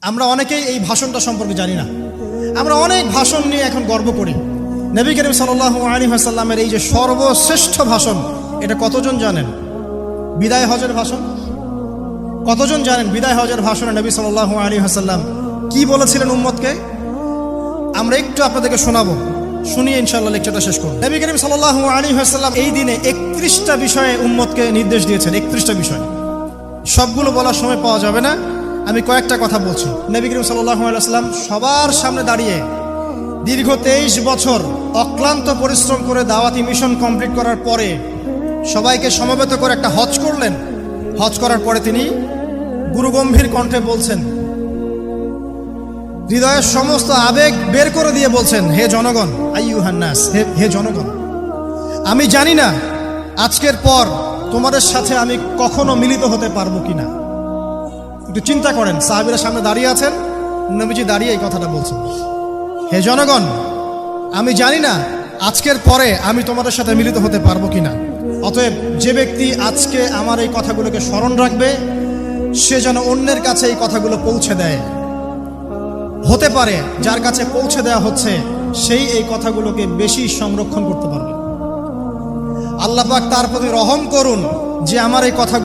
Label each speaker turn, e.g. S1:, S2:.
S1: আমরা অনেকেই এই ভাষণটা সম্পর্কে জানি না। আমরা অনেক ভাষণ নিয়ে এখন গর্ব করি। নবী করিম সাল্লাল্লাহু আলাইহি ওয়াসাল্লামের এই যে সর্বশ্রেষ্ঠ ভাষণ, এটা কতজন জানেন? বিদায় হজের ভাষণ। কতজন জানেন বিদায় হজের ভাষণে নবী সাল্লাল্লাহু আলাইহি ওয়াসাল্লাম কি বলেছিলেন উম্মতকে? আমরা একটু আপনাদেরকে শোনাবো, শুনিয়ে ইনশাআল্লাহ লেকচারটা শেষ করব। নবী করিম সাল্লাল্লাহু আলাইহি ওয়াসাল্লাম এই দিনে 31টা বিষয়ে উম্মতকে নির্দেশ দিয়েছেন। 31টা বিষয়, সবগুলো বলার সময় পাওয়া যাবে না, আমি কয়েকটা কথা বলছি। নবী করিম সাল্লাল্লাহু আলাইহি ওয়াসাল্লাম সবার সামনে দাঁড়িয়ে দীর্ঘ 23 বছর অক্লান্ত পরিশ্রম করে দাওয়াতি মিশন কমপ্লিট করার পরে সবাইকে সমবেত করে একটা হজ করলেন। হজ করার পরে তিনি গুরুগম্ভীর কণ্ঠে বলছেন, হৃদয়ের সমস্ত আবেগ বের করে দিয়ে বলছেন, হে জনগণ, আইয়ুহান নাস, হে জনগণ, আমি জানি না আজকের পর তোমাদের সাথে আমি কখনো মিলিত হতে পারবো কিনা। একটু চিন্তা করেন, সাহাবীরা সামনে দাঁড়িয়ে আছেন, নবীজি দাঁড়িয়ে এই কথাটা বলছেন, হে জনগণ, আমি জানি না আজকের পরে আমি তোমাদের সাথে মিলিত হতে পারবো কিনা। অতএব যে ব্যক্তি আজকে আমার এই কথাগুলোকে স্মরণ রাখবে, সে যেন অন্যের কাছে এই কথাগুলো পৌঁছে দেয়। হতে পারে যার কাছে পৌঁছে দেওয়া হচ্ছে সেই এই কথাগুলোকে বেশি সংরক্ষণ করতে পারবে। আল্লাহ পাক তার প্রতি রহম করুন যে আমার এই কথা